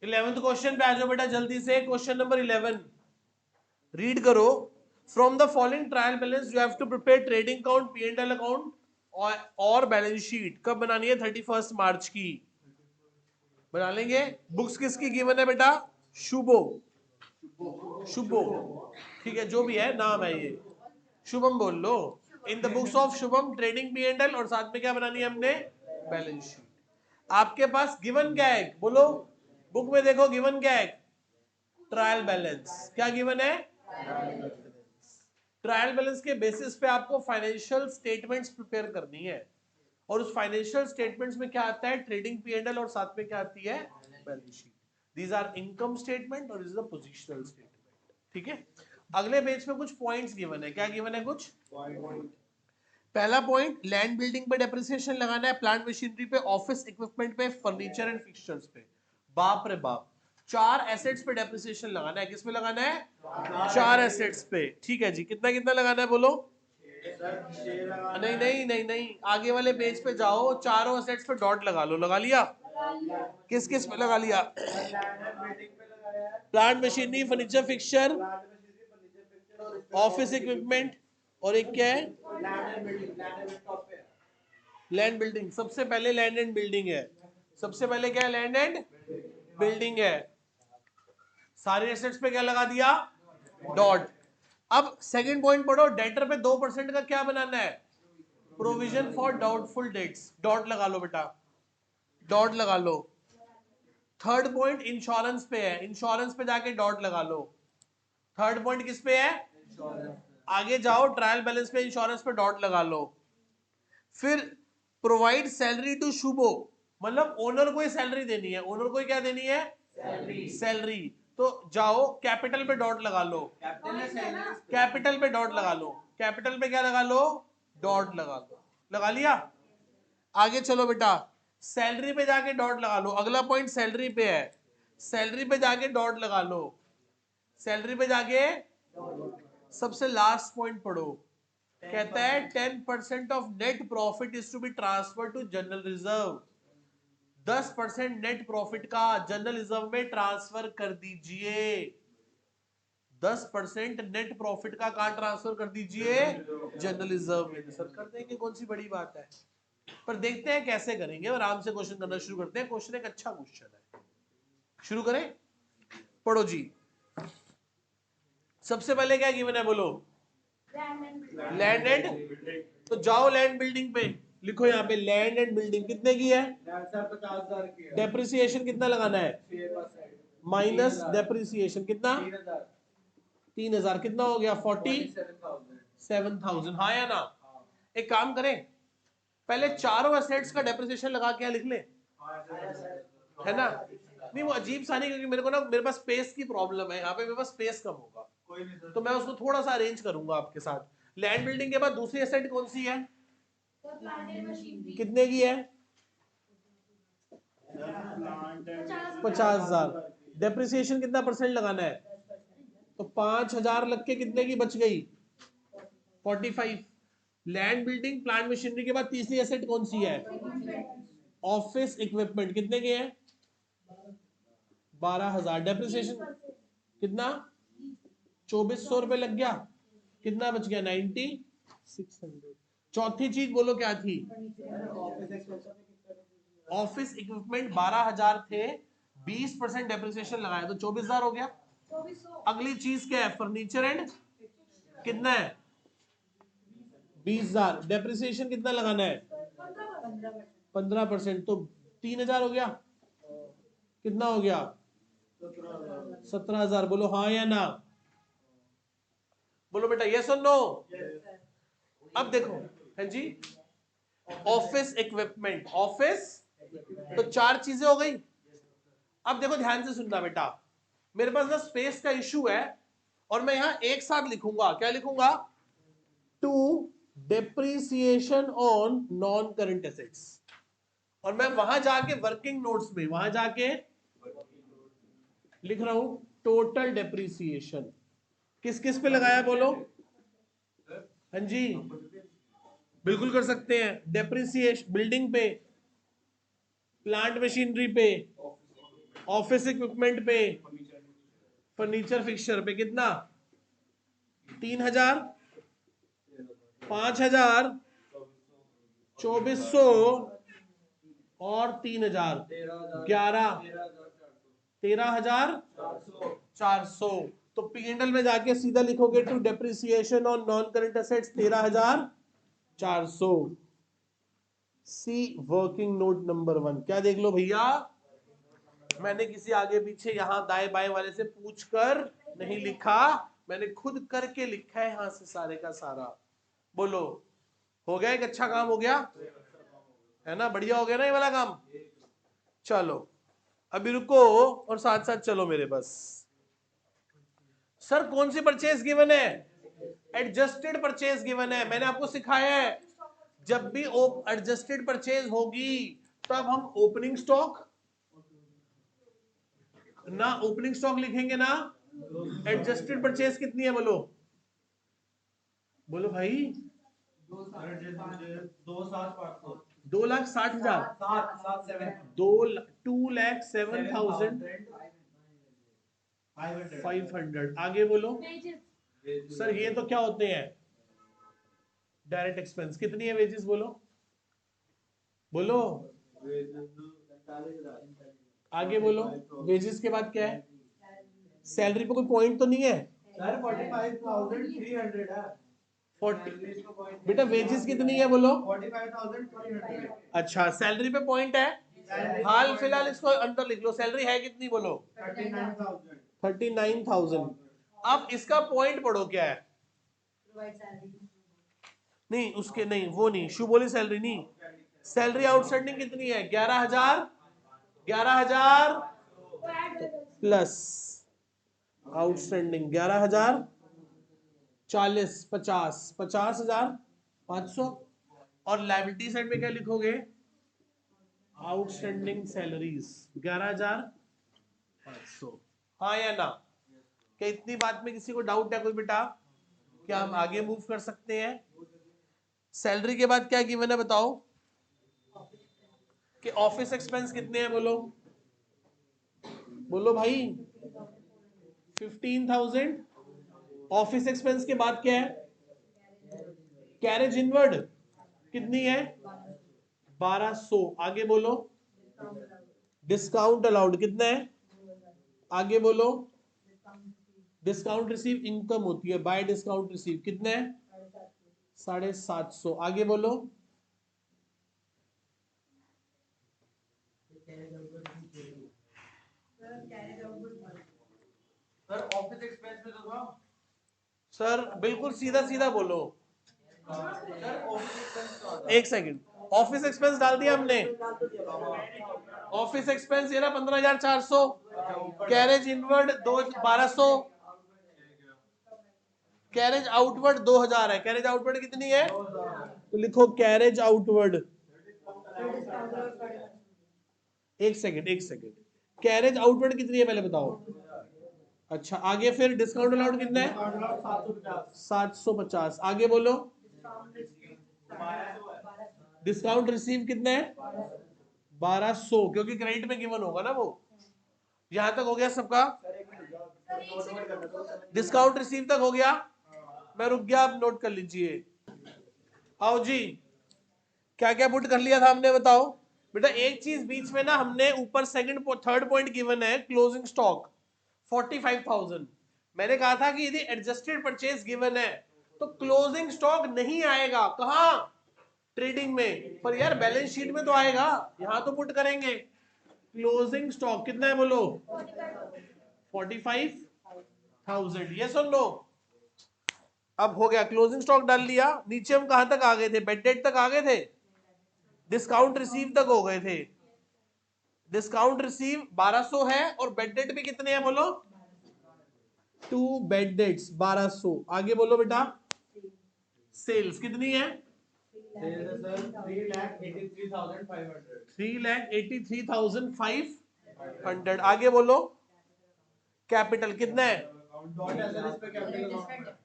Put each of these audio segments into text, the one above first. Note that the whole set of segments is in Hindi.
11th क्वेश्चन पे आ जाओ बेटा जल्दी से। क्वेश्चन नंबर 11 रीड करो। From the following trial balance you have to prepare trading account, P and L account और बैलेंस शीट। कब बनानी है? 31 मार्च की बना लेंगे। बुक्स किसकी गिवन है बेटा? शुभो, शुभो, ठीक है, जो भी है नाम है ये, शुभम बोल लो। In the books of Shubham trading P and L, और साथ में क्या बनानी है हमने? Balance sheet. आपके पास गिवन क्या है बोलो? बुक में देखो गिवन क्या है? Trial balance. क्या गिवन है? ट्रायल बैलेंस के बेसिस पे आपको फाइनेंशियल स्टेटमेंट्स प्रिपेयर करनी है, और उस फाइनेंशियल स्टेटमेंट्स में क्या आता है? ट्रेडिंग पी एंड एल, और साथ में क्या आती है? Balance sheet. These are income statement और इज द पोजिशनल स्टेटमेंट। ठीक है, अगले पेज पे कुछ पॉइंट्स गिवन है। क्या गिवन है? कुछ पहला पॉइंट, लैंड बिल्डिंग पे डेप्रिसिएशन लगाना है, प्लांट मशीनरी पे, ऑफिस इक्विपमेंट पे, फर्नीचर एंड फिक्सचर्स पे। बाप रे बाप, 4 एसेट्स पे डेप्रिसिएशन लगाना है। किस पे लगाना है? 4 एसेट्स पे। ठीक है जी, कितना कितना लगाना है बोलो? नहीं नहीं नहीं नहीं, आगे वाले पेज पे जाओ, चारों एसेट्स पे डॉट लगा लो। लगा लिया? किस किस पे लगा लिया? Plant machinery, furniture, fixture, office equipment, और एक क्या है? Land building. सबसे पहले लैंड एंड बिल्डिंग है। सबसे पहले क्या है? लैंड एंड बिल्डिंग है। सारे एसेट्स पे क्या लगा दिया? डॉट। अब सेकंड पॉइंट पढ़ो, डेटर पे 2% का क्या बनाना है? Provision for doubtful debts. Dot लगा लो बेटा, डॉट लगा लो। थर्ड पॉइंट इंश्योरेंस पे है, इंश्योरेंस पे जाके डॉट लगा लो। थर्ड पॉइंट किस पे है? आगे जाओ, ट्रायल बैलेंस पे इंश्योरेंस पे डॉट लगा लो। फिर प्रोवाइड सैलरी टू शुभो, मतलब ओनर को ही सैलरी देनी है। ओनर को ही क्या देनी है? सैलरी। तो जाओ कैपिटल पे डॉट लगा लो, कैपिटल पे डॉट लगा लो, कैपिटल पे क्या लगा लो? डॉट लगा लो। लगा लिया? आगे चलो बेटा, सैलरी पे जाके डॉट लगा लो। अगला पॉइंट सैलरी पे है, सैलरी पे जाके डॉट लगा लो, सैलरी पे जाके। सबसे लास्ट पॉइंट पढ़ो, कहता है 10% of net profit is to be transfer to general reserve. 10% net profit का जनरल रिजर्व में ट्रांसफर कर दीजिए। 10% नेट प्रॉफिट का कहां ट्रांसफर कर दीजिए? जनरल रिजर्व में। सर कर देंगे, कौन सी बड़ी बात है, पर देखते हैं कैसे करेंगे। आराम से क्वेश्चन करना शुरू करते हैं। क्वेश्चन एक अच्छा क्वेश्चन है, शुरू करें? पढ़ो जी। सबसे पहले क्या गिवन है बोलो? Land and. तो जाओ लैंड बिल्डिंग पे, लिखो यहाँ पे लैंड एंड बिल्डिंग कितने की है? 50,000 की है। डेप्रिसिएशन कितना लगाना है? माइनस डेप्रिसिएशन कितना? 3,000। कितना हो गया? 47,000। हाँ या ना? एक काम करें, पहले चारों एसेट्स का डेप्रिसिएशन लगा के लिख ले, है ना? नहीं वो अजीब सा नहीं, क्योंकि मेरे को ना, मेरे पास स्पेस की प्रॉब्लम है यहाँ पे, मेरे पास स्पेस कम होगा, तो मैं उसको थोड़ा सा अरेंज करूंगा आपके साथ। लैंड बिल्डिंग के बाद दूसरी एसेट कौन सी है? कितने की है? 50,000। डेप्रिसिएशन कितना परसेंट लगाना है? तो 5,000 लग के कितने की बच गई? 45। लैंड बिल्डिंग प्लांट मशीनरी के बाद तीसरी एसेट कौन सी है? Office equipment. कितने के हैं? 12,000। डेप्रिसिएशन कितना? 2,400 रुपए लग गया। कितना बच गया? 9,600। चौथी चीज बोलो क्या थी? ऑफिस इक्विपमेंट 12,000 थे, 20% डेप्रिसिएशन लगाया तो 24,000 हो गया। अगली चीज क्या है? फर्नीचर एंड, कितना है? 20,000। डेप्रिसिएशन कितना लगाना है? 15%, तो 3,000 हो गया। कितना हो गया? 17,000। बोलो हाँ या ना? बोलो बेटा यस और नो। अब देखो, है जी, ऑफिस इक्विपमेंट, ऑफिस, तो 4 चीजें हो गई। अब देखो ध्यान से सुनना बेटा, मेरे पास ना स्पेस का इशू है, और मैं यहां एक साथ लिखूंगा। क्या लिखूंगा? To depreciation on non current assets, और मैं वहां जाके वर्किंग नोट्स में, वहां जाके लिख रहा हूं टोटल डेप्रिसिएशन। किस किस पे लगाया बोलो? हाँ जी, बिल्कुल कर सकते हैं। डेप्रिसिएशन बिल्डिंग पे, प्लांट मशीनरी पे, ऑफिस इक्विपमेंट पे, फर्नीचर फिक्सचर पे कितना? 3,000, 5,000, 2,400 और 3,000, 11, 13,400। तो P&L में जाके सीधा लिखोगे to depreciation on non current assets 13,400। See working note number 1। क्या देख लो भैया, मैंने किसी आगे पीछे यहां दाएं बाएं वाले से पूछकर नहीं लिखा, मैंने खुद करके लिखा है यहां से सारे का सारा। बोलो, हो गया? एक अच्छा काम हो गया है ना? बढ़िया हो गया ना ये वाला काम? चलो अभी रुको और साथ साथ चलो मेरे बस। सर कौन सी परचेज गिवन है? एडजस्टेड परचेज गिवन है। मैंने आपको सिखाया है जब भी एडजस्टेड परचेज होगी तब हम ओपनिंग स्टॉक ना, ओपनिंग स्टॉक लिखेंगे ना। एडजस्टेड परचेज कितनी है? बोलो बोलो भाई। 2,60,000, 2,07,500। आगे बोलो सर, ये तो क्या होते हैं? Direct expense. कितनी है वेजेस? बोलो बोलो, आगे बोलो। वेजेस के बाद क्या है? सैलरी पे कोई पॉइंट तो नहीं है सर? 45,300 है। 40। बेटा वेजेस कितनी है? बोलो 45,300। अच्छा, सैलरी पे पॉइंट है? हाल फिलहाल इसको अंदर लिख लो। सैलरी है कितनी? बोलो 39,000। 39,000। अब इसका पॉइंट पढ़ो क्या है? नहीं उसके नहीं, वो नहीं, शु बोली सैलरी नहीं। सैलरी आउटस्टैंडिंग कितनी है? 11,000, 11,000 प्लस आउटस्टैंडिंग 11,000, 40, 50, 50,500। और लायबिलिटी साइड में क्या लिखोगे? Outstanding salaries 11,500। हाँ या ना? क्या इतनी बात में किसी को डाउट है कोई बेटा? क्या हम आगे मूव कर सकते हैं? सैलरी के बाद क्या गिवन है बताओ? कि ऑफिस एक्सपेंस कितने हैं? बोलो बोलो भाई 15,000। ऑफिस एक्सपेंस के बाद क्या है? कैरेज इनवर्ड कितनी है? 1,200। आगे बोलो डिस्काउंट अलाउड कितना है? आगे बोलो डिस्काउंट रिसीव इनकम होती है, बाय डिस्काउंट रिसीव कितना है? 750। आगे बोलो सर ऑफिस एक्सपेंस में तो था। सर बिल्कुल सीधा सीधा बोलो। सर ऑफिस एक्सपेंस का था। एक सेकंड, ऑफिस एक्सपेंस डाल दिया हमने। ऑफिस एक्सपेंस ये ना 15,400। Carriage inward 1,200। कैरेज आउटवर्ड 2,000 है। कैरेज आउटवर्ड कितनी है? तो लिखो कैरेज आउटवर्ड। एक सेकंड एक सेकंड, कैरेज आउटवर्ड कितनी है पहले बताओ। अच्छा आगे फिर डिस्काउंट अलाउड कितना है? 750। आगे बोलो डिस्काउंट रिसीव कितना है? 1,200, क्योंकि क्रेडिट में गिवन होगा ना वो। यहां तक हो गया सबका? डिस्काउंट रिसीव तक हो गया? मैं रुक गया, आप नोट कर लीजिए। आओ जी, क्या क्या पुट कर लिया था हमने बताओ बेटा? एक चीज बीच में ना, हमने ऊपर सेकंड थर्ड पॉइंट गिवन है क्लोजिंग स्टॉक 45,000। मैंने कहा था कि यदि एडजस्टेड परचेज गिवन है तो क्लोजिंग स्टॉक नहीं आएगा। कहां? ट्रेडिंग में। पर यार बैलेंस शीट में तो आएगा, यहां तो पुट करेंगे। क्लोजिंग स्टॉक कितना है बोलो? 45,000। यस और नो? अब हो गया, क्लोजिंग स्टॉक डाल लिया। नीचे हम कहां तक आ गए थे? बेड डेट तक आ गए थे, डिस्काउंट रिसीव तक हो गए थे। डिस्काउंट रिसीव 1,200 है और बेड डेट भी कितने हैं बोलो? 2 बेड डेट्स 1,200। आगे बोलो बेटा सेल्स कितनी है? 3,83,500। आगे बोलो कैपिटल कितना है?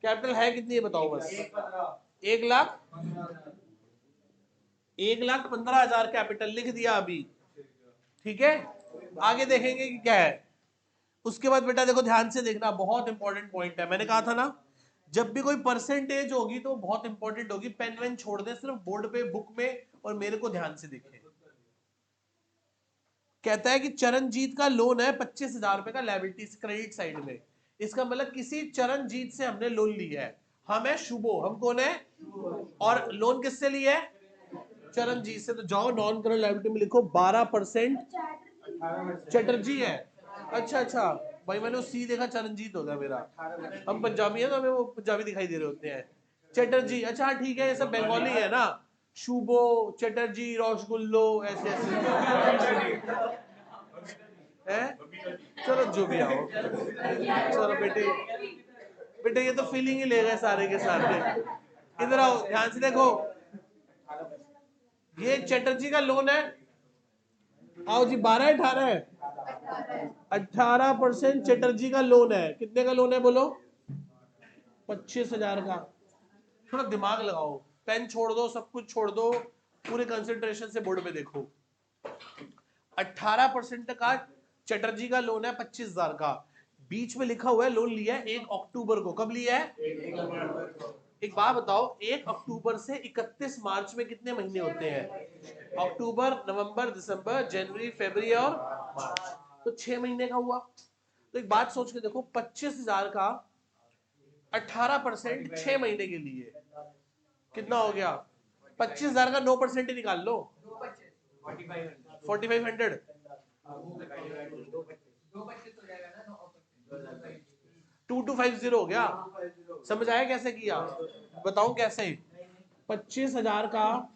कैपिटल है कितनी है बताओ बस? 1,15,000 कैपिटल लिख दिया अभी। ठीक है, आगे देखेंगे कि क्या है। उसके बाद बेटा देखो ध्यान से देखना, बहुत इंपॉर्टेंट पॉइंट है। मैंने कहा था ना जब भी कोई परसेंटेज होगी तो बहुत इंपॉर्टेंट होगी। पेन वेन छोड़ दे, सिर्फ बोर्ड पे बुक में और मेरे को ध्यान से देखें। कहता है कि चरणजीत का लोन है 25,000 रुपए का लायबिलिटी क्रेडिट साइड में। इसका मतलब किसी चरणजीत से हमने लोन लिया है। हम है शुभो, हम कौन है? और लोन किससे लिया है? चरणजीत से। तो जाओ नॉन करंट लायबिलिटी में लिखो 12% चटर्जी है। अच्छा अच्छा भाई, मैंने सी देखा चरणजीत होगा मेरा। हम पंजाबी है तो हमें वो पंजाबी दिखाई दे रहे होते हैं। चटर्जी, अच्छा ठीक है, ये सब बंगाली है ना। शुभो, चटर्जी, रसगुल्लो, ऐसे ऐसे है। चलो जो भी आओ, चलो बेटे, बेटे ये तो फीलिंग ही ले गए सारे के सारे। इधर आओ ध्यान से देखो, ये चटर्जी का लोन है। आओ जी, 12-18 है। 18% चटर्जी का लोन है। कितने का लोन है बोलो? 25,000 का। थोड़ा दिमाग लगाओ, पेन छोड़ दो, सब कुछ छोड़ दो, पूरे कंसंट्रेशन से बोर्ड पे देखो। 18% का चटर्जी का लोन है 25,000 का। बीच में लिखा हुआ है लोन लिया है 1 अक्टूबर को। कब लिया है? एक बात बताओ, 1 अक्टूबर से 31 मार्च में कितने महीने होते हैं? अक्टूबर, नवंबर, दिसंबर, जनवरी, फरवरी और मार्च। तो 6 महीने का हुआ। तो एक बात सोच के देखो, 25,000 का 18% 6 महीने के लिए कितना हो गया? 25,000 का 9% ही निकाल लो, 4500। 2250 हो गया। समझ आया कैसे किया? बताऊं कैसे? 25,000 का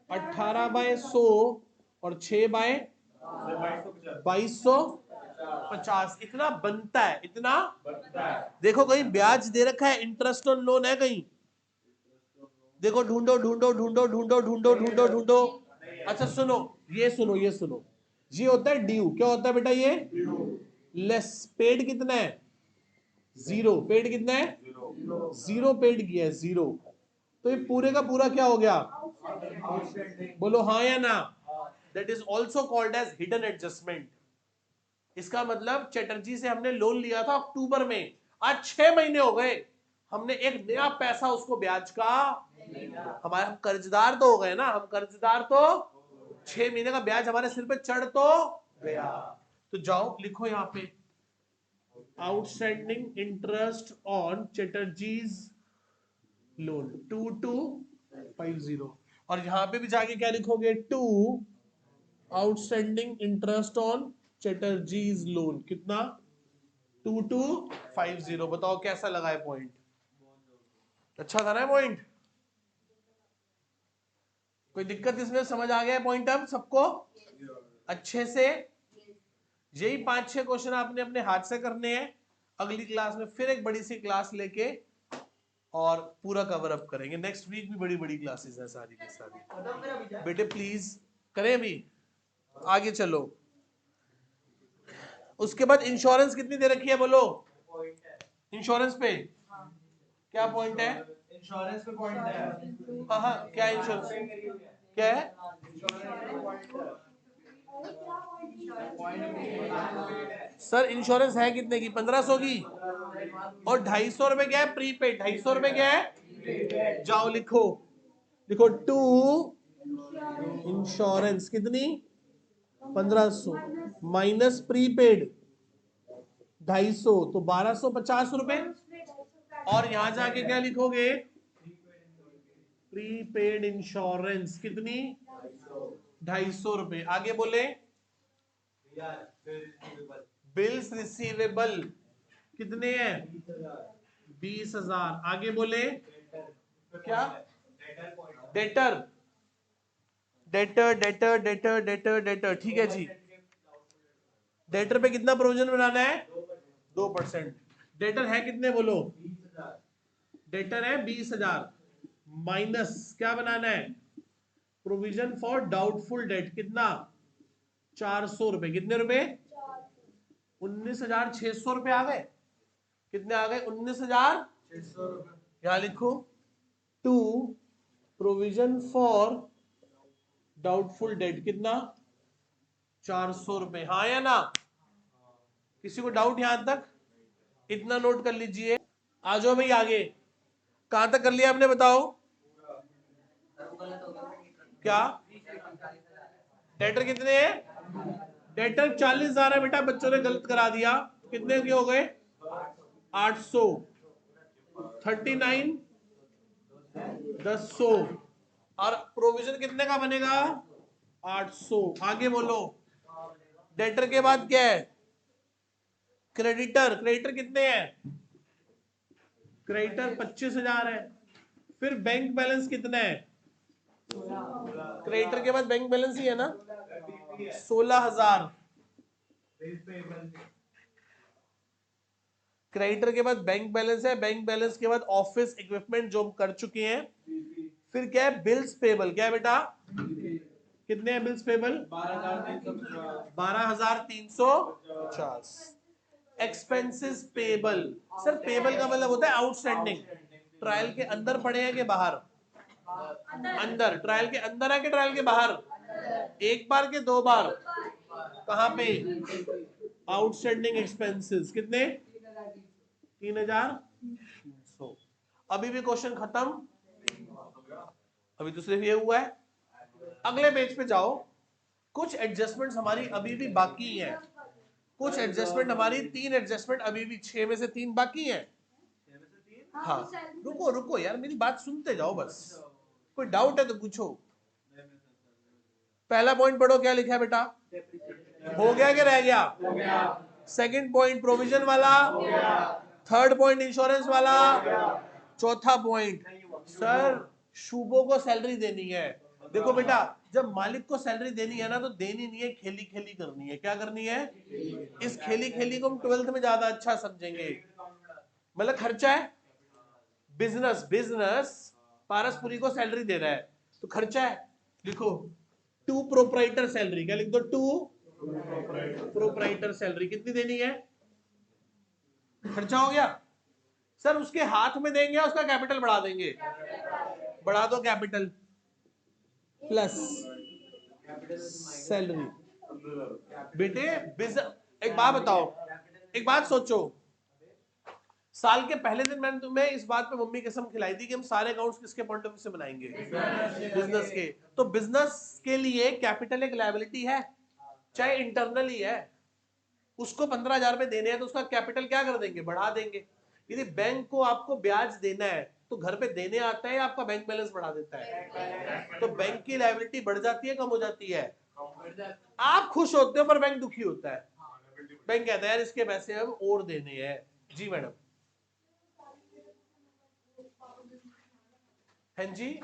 18/100 और 6/2250, इतना बनता है। इतना देखो, कहीं ब्याज दे रखा है, इंटरेस्ट ऑन लोन है कहीं? देखो, ढूंढो ढूंढो ढूंढो ढूंढो ढूंढो ढूंढो ढूंढो। अच्छा सुनो, ये सुनो, ये सुनो, ये होता है ड्यू। क्या होता है बेटा? ये लेस। पेड कितना है? 0। पेड कितना है? 0 पेड किया है, 0। तो ये पूरे का पूरा क्या हो गया? बोलो हाँ या ना। That is also called as hidden adjustment. इसका मतलब चटर्जी से हमने लोन लिया था अक्टूबर में, आज 6 महीने हो गए, हमने एक नया पैसा उसको ब्याज का, हमारे हम कर्जदार तो हो गए ना, हम कर्जदार तो 6 महीने का ब्याज हमारे सिर पे चढ़ तो गया। तो जाओ लिखो यहां पे, आउटस्टैंडिंग इंटरेस्ट ऑन चटर्जीज लोन 2250। और यहां पे भी जाके क्या लिखोगे? 2 आउटस्टैंडिंग इंटरेस्ट ऑन चटर्जीज लोन। कितना? 2250। बताओ कैसा लगा है पॉइंट? अच्छा था ना पॉइंट? कोई दिक्कत इसमें? समझ आ गया पॉइंट अब सबको अच्छे से? यही 5-6 क्वेश्चन आपने अपने हाथ से करने हैं। अगली क्लास में फिर एक बड़ी सी क्लास लेके और पूरा कवर अप करेंगे। नेक्स्ट वीक भी बड़ी बड़ी क्लासेस हैं सारी की सारी। बेटे प्लीज करें अभी, आगे चलो। उसके बाद इंश्योरेंस कितनी दे रखी है बोलो? इंश्योरेंस पे क्या पॉइंट है? इंश्योरेंस पे पॉइंट है। हाँ हाँ, क्या इंश्योरेंस क्या है? सर इंश्योरेंस है कितने की? 1500 की। और 250 रुपए क्या है? प्रीपेड। 250 रुपए क्या है? जाओ लिखो, लिखो 2 इंश्योरेंस कितनी? 1500 माइनस प्रीपेड 250, तो 1250 रुपए। और यहां जाके क्या लिखोगे? प्रीपेड इंश्योरेंस कितनी? 250 रुपए। आगे बोले बिल्स रिसीवेबल कितने हैं? 20,000। आगे बोले क्या? Debtor, debtor debtor debtor debtor debtor, ठीक है जी। डेटर पे कितना प्रोविजन बनाना है? 2%। डेटर है कितने बोलो? डेटर है 20,000 माइनस क्या बनाना है? प्रोविजन फॉर डाउटफुल डेट कितना? 400 रुपए। कितने रुपए? 19,600 रुपए आ गए। कितने आ गए? 19,600। यहां लिखो 2 प्रोविजन फॉर डाउटफुल डेट कितना? ₹400, हाँ या ना? किसी को डाउट यहां तक? इतना नोट कर लीजिए। आ जाओ भाई आगे, कहां तक कर लिया आपने बताओ? क्या डेटर कितने हैं? डेटर 40,000 है बेटा, बच्चों ने गलत करा दिया। कितने के हो गए? 800, 39, 1000 और प्रोविजन कितने का बनेगा? 800। आगे बोलो। डेटर के बाद क्या है? क्रेडिटर। क्रेडिटर कितने हैं? क्रेडिटर 25,000 है। फिर बैंक बैलेंस कितना है? क्रेडिटर के बाद बैंक बैलेंस ही है ना, 16,000। क्रेडिटर के बाद बैंक बैलेंस है, बैंक बैलेंस के बाद ऑफिस इक्विपमेंट जो हम कर चुके हैं। फिर क्या है? Bills payable. क्या है बेटा? कितने हैं bills payable? 12,350। Expenses payable. Sir payable का मतलब होता है आउटस्टैंडिंग। ट्रायल के अंदर पड़े हैं कि बाहर? अंदर। ट्रायल के अंदर है कि ट्रायल के बाहर? एक बार के दो बार? कहां पे? आउटस्टैंडिंग एक्सपेंसेस कितने? 3,300। अभी भी क्वेश्चन खत्म? अभी तो सिर्फ ये हुआ है। अगले पेज पे जाओ। कुछ एडजस्टमेंट्स हमारी अभी भी बाकी हैं। कुछ एडजस्टमेंट हमारी, 3 एडजस्टमेंट अभी भी, 6 में से 3 बाकी हैं। हाँ रुको रुको यार, मेरी बात सुनते जाओ बस। कोई डाउट है तो पूछो। पहला पॉइंट पढ़ो, क्या लिखा है बेटा? हो गया कि रह गया? सेकंड पॉइंट प्रोविजन वाला। थर्ड पॉइंट इंश्योरेंस वाला। चौथा पॉइंट सर शुभो को सैलरी देनी है। देखो बेटा, जब मालिक को सैलरी देनी है ना, तो देनी नहीं है, खेली खेली करनी है। क्या करनी है? इस खेली खेली को हम 12th में ज्यादा अच्छा समझेंगे। मतलब खर्चा है। बिजनेस बिजनेस पारसपुरी को सैलरी दे रहा है, तो खर्चा है। लिखो टू प्रोपराइटर सैलरी। क्या लिख दो? टू प्रोपराइटर सैलरी कितनी देनी है? खर्चा हो गया। सर उसके हाथ में देंगे या उसका कैपिटल बढ़ा देंगे? बढ़ा दो कैपिटल प्लस सैलरी। बेटे एक बात बताओ, एक बात सोचो। साल के पहले दिन मैंने तुम्हें इस बात पे मम्मी कसम खिलाई थी कि हम सारे अकाउंट्स किसके पॉइंट ऑफ व्यू से बनाएंगे? बिजनेस के। तो बिजनेस के लिए कैपिटल एक लायबिलिटी है, चाहे इंटरनल ही है। उसको 15,000 रुपए देने हैं तो उसका कैपिटल क्या कर देंगे? बढ़ा देंगे। यदि बैंक को आपको ब्याज देना है तो घर पे देने आता है या आपका बैंक बैलेंस बढ़ा देता है? तो बैंक की लायबिलिटी बढ़ जाती है, कम हो जाती है? आप खुश होते हो पर बैंक दुखी होता है। बैंक कहता है यार इसके पैसे अब और देने हैं। जी मैडम। हाँ जी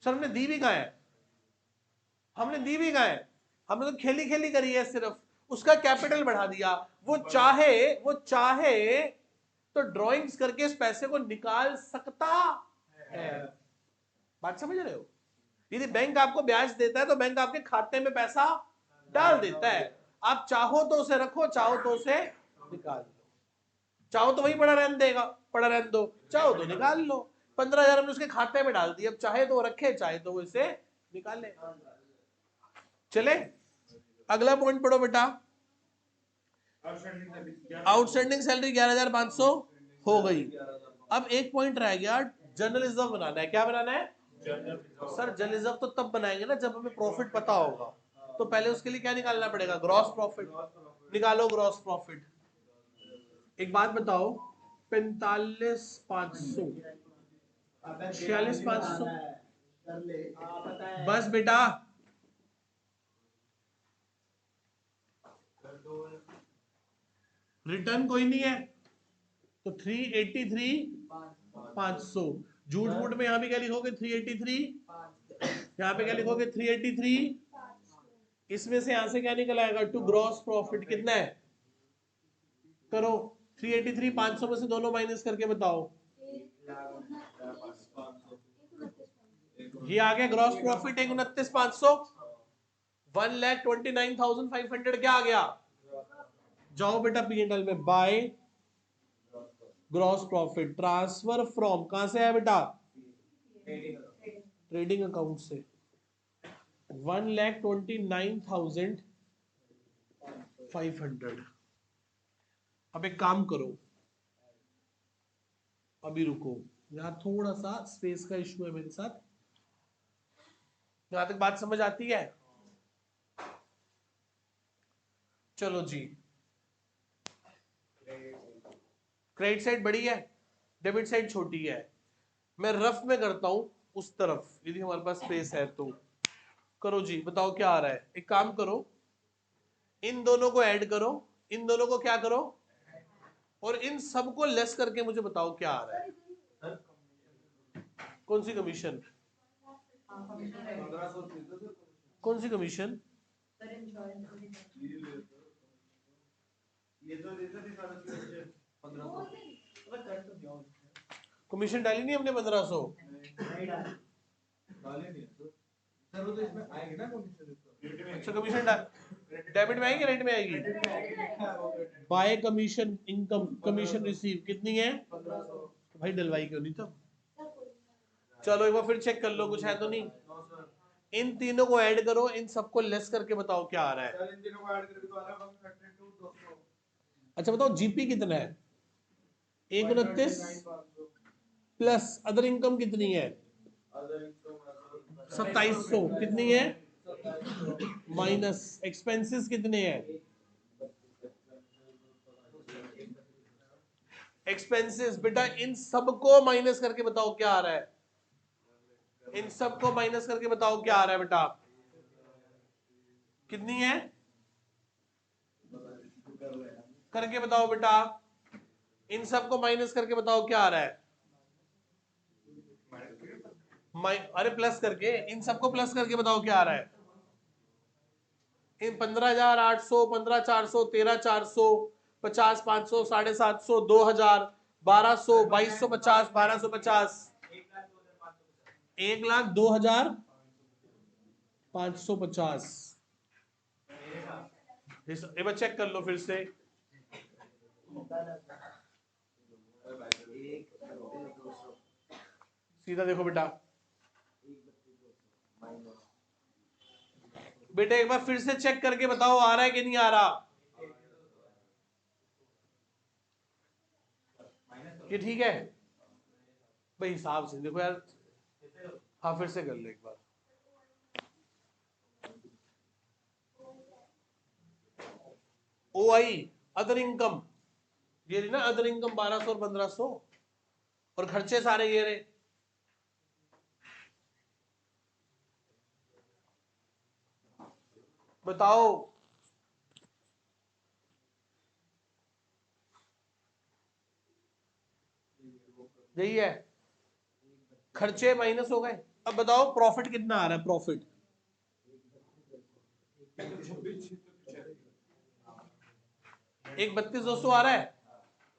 सर, हमने दी भी कहा है? हमने दी भी कहा है? हमने तो खेली खेली करी है सिर्फ। उसका कैपिटल बढ़ा दिया। वो चाहे तो ड्राइंग्स करके इस पैसे को निकाल सकता है। बात समझ रहे हो? यदि बैंक आपको ब्याज देता है तो बैंक आपके खाते में पैसा डाल देता है। आप चाहो तो उसे रखो, चाहो तो उसे निकाल लो। चाहो तो वही पड़ा रहने देगा, पड़ा रहने दो, चाहो तो निकाल लो। 15,000 हमने उसके खाते में डाल दिया, अब चाहे तो वो रखे, चाहे तो वो इसे निकाले। चले अगला पॉइंट पढ़ो बेटा। आउटस्टैंडिंग सैलरी 11,500 हो गई। अब एक पॉइंट रह गया, जनरल रिजर्व बनाना है। क्या बनाना है? सर जनरल रिजर्व तो तब बनाएंगे ना जब हमें प्रॉफिट पता होगा। तो पहले उसके लिए क्या निकालना पड़ेगा? Gross profit. निकालो ग्रॉस प्रॉफिट। एक बात बताओ, 45,500, 46,500 बस बेटा। रिटर्न कोई नहीं है तो 383,500। झूठ मूठ में यहां भी क्या लिखोगे? 383। यहां पे क्या लिखोगे? 383। इसमें से यहां से क्या निकल आएगा? टू ग्रॉस प्रॉफिट कितना है? करो 383,500 में से दोनों माइनस करके बताओ। ये आ गया ग्रॉस प्रॉफिट 129,500। 1,29,500 क्या आ गया? जाओ बेटा P&L में, by gross profit transfer from, कहां से है बेटा? ट्रेडिंग अकाउंट से। 1,29,500। अब एक काम करो, अभी रुको, यहाँ थोड़ा सा स्पेस का इश्यू है मेरे साथ। यहां तक बात समझ आती है? चलो जी, क्रेडिट साइड बड़ी है, डेबिट साइड छोटी है। मैं रफ में करता हूं उस तरफ, यदि हमारे पास स्पेस है तो। करो जी, बताओ क्या आ रहा है। एक काम करो, इन दोनों को ऐड करो, इन दोनों को क्या करो, और इन सबको लेस करके मुझे बताओ क्या आ रहा है। कौन सी कमीशन? कौन सी कमीशन? कमीशन डाली नहीं हमने 1500? अच्छा, कमीशन डेबिट में आएगी, रेट में आएगी? Bye commission income, commission receive कितनी है भाई? डलवाई क्यों नहीं तब? चलो एक बार फिर चेक कर लो, कुछ है तो नहीं। इन तीनों को ऐड करो, इन सबको लेस करके बताओ क्या आ रहा है। अच्छा बताओ, जीपी कितना है? 129 प्लस अदर इनकम कितनी है? 2700 कितनी है? माइनस एक्सपेंसेस कितने हैं? एक्सपेंसेस बेटा इन सबको माइनस करके बताओ क्या आ रहा है। इन सबको माइनस करके बताओ क्या आ रहा है बेटा। कितनी है करके बताओ बेटा। इन सबको माइनस करके बताओ क्या आ रहा है। अरे प्लस करके, इन सबको प्लस करके बताओ क्या आ रहा है। इन 15,800, 15,400, 13,400, 50,500, 750, 2,000, 1,200, 2,250, 1,250, 1,02,550। एक बार चेक कर लो फिर से। सीधा देखो बेटा, बेटा एक बार फिर से चेक करके बताओ आ रहा है कि नहीं आ रहा। ये ठीक है भाई, हिसाब से देखो यार। हाँ फिर से कर ले एक बार। ओ आई अदर इनकम, ये ना अदर इनकम 1,200 और 1,500, और खर्चे सारे ये रहे। बताओ यही है, खर्चे माइनस हो गए। अब बताओ प्रॉफिट कितना आ रहा है। प्रॉफिट 1,32,200 आ रहा है।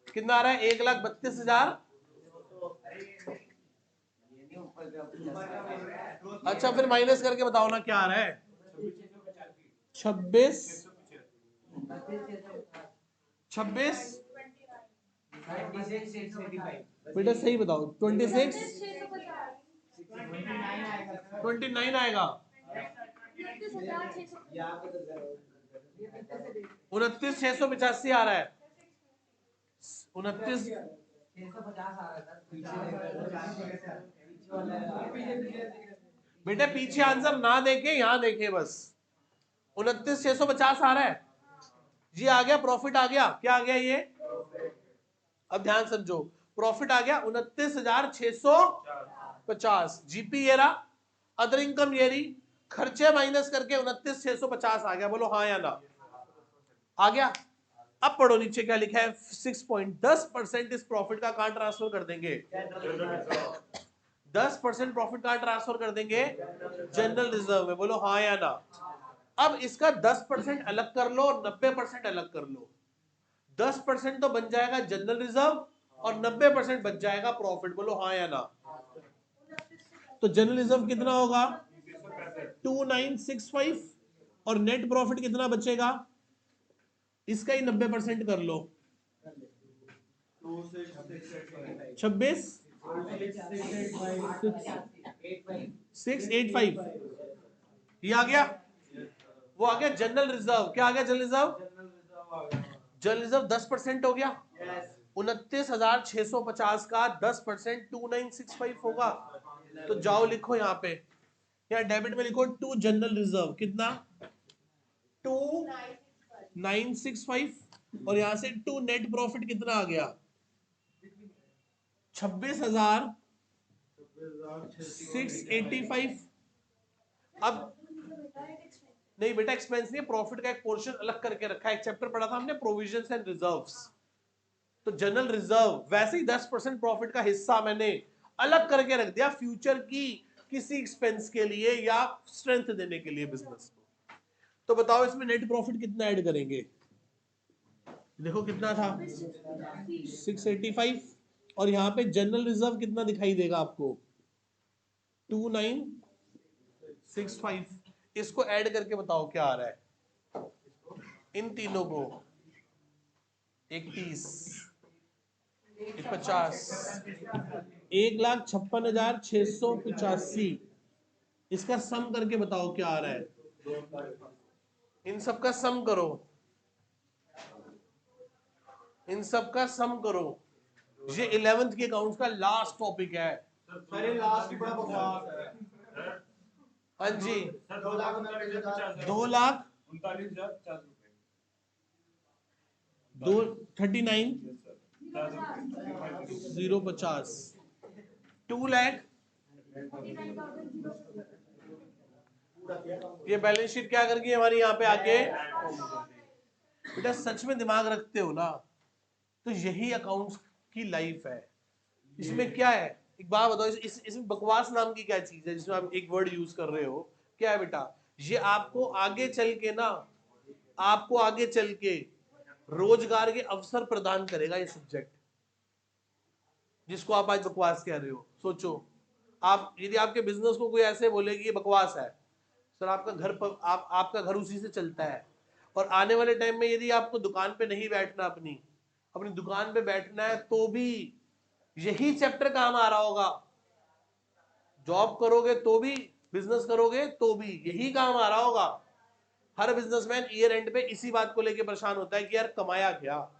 कितना आ रहा है? 1,32,000। अच्छा फिर माइनस करके बताओ ना क्या आ रहा है। 26 बेटा सही बताओ। 26 29 आएगा। 29,685 आ रहा है। 29 बेटा पीछे आंसर ना देखे, यहां देखे बस। 29,650 आ रहा है जी। आ गया प्रॉफिट, आ गया। क्या आ गया ये? अब ध्यान समझो, प्रॉफिट आ गया 29,650। जीपी ये रहा, अदर इनकम ये रही, खर्चे माइनस करके 29,650 आ गया। बोलो हाँ या ना। आ गया। अब पढ़ो नीचे क्या लिखा है। 6.10% इस प्रॉफिट का कहां ट्रांसफर कर देंगे? 10% प्रॉफिट कहां ट्रांसफर कर देंगे? जनरल रिजर्व में। बोलो हाँ या ना। अब इसका 10% अलग कर लो और 90% अलग कर लो। 10% तो बन जाएगा जनरल रिजर्व और 90% बच जाएगा प्रॉफिट। बोलो हाँ या ना। तो जनरल रिजर्व कितना होगा? 2,965 और नेट प्रॉफिट कितना बचेगा? इसका ही 90% कर लो। 26 685। ये आ गया, वो आ गया जनरल रिजर्व। क्या आ गया जनरल रिजर्व? जनरल रिजर्व 10% हो गया। 29,650 का 10% 2965 होगा। तो जाओ लिखो यहाँ पे, यहाँ डेबिट में लिखो टू जनरल रिजर्व कितना 2965 और यहां से टू नेट प्रॉफिट कितना आ गया 26,685। अब नहीं बेटा एक्सपेंस नहीं, प्रॉफिट का एक पोर्शन अलग करके रखा है। एक चैप्टर पढ़ा था हमने प्रोविजंस एंड रिजर्व्स। तो जनरल रिजर्व वैसे ही 10% प्रॉफिट का हिस्सा मैंने अलग करके रख दिया फ्यूचर की किसी एक्सपेंस के लिए या स्ट्रेंथ देने के लिए बिजनेस को। तो बताओ इसमें नेट प्रॉफिट कितना ऐड करेंगे? देखो कितना था 685 और यहाँ पे जनरल रिजर्व कितना दिखाई देगा आपको 2965। इसको ऐड करके बताओ क्या आ रहा है इन तीनों को 31 50 1,56,685। इसका सम करके बताओ क्या आ रहा है। इन सब का सम करो, इन सब का सम करो। ये 11th के अकाउंट्स का लास्ट टॉपिक है। सर ये लास्ट ही बड़ा बकवास है। हाँ जी 2,39,50 2,39,050 2,00,000। ये बैलेंस शीट क्या कर गई हमारी यहाँ पे आके। बेटा सच में दिमाग रखते हो ना तो यही अकाउंट्स की लाइफ है। इसमें क्या है एक बात बताओ, इसमें बकवास नाम की क्या चीज है जिसमें आप एक वर्ड यूज कर रहे हो? क्या है बेटा? ये आपको आगे चल के ना, आपको आगे चल के रोजगार के अवसर प्रदान करेगा ये सब्जेक्ट जिसको आप आज बकवास कह रहे हो। सोचो आप, यदि आपके बिजनेस को कोई ऐसे बोले कि ये बकवास है, सर आपका घर पर आपका घर उसी से चलता है। और आने वाले टाइम में यदि आपको दुकान पे नहीं बैठना, अपनी अपनी दुकान पे बैठना है तो भी यही चैप्टर काम आ रहा होगा। जॉब करोगे तो भी, बिजनेस करोगे तो भी यही काम आ रहा होगा। हर बिजनेसमैन ईयर एंड पे इसी बात को लेके परेशान होता है कि यार कमाया क्या।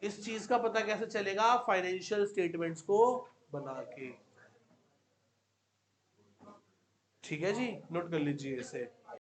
इस चीज का पता कैसे चलेगा? फाइनेंशियल स्टेटमेंट्स को बना के। ठीक है जी, नोट कर लीजिए इसे।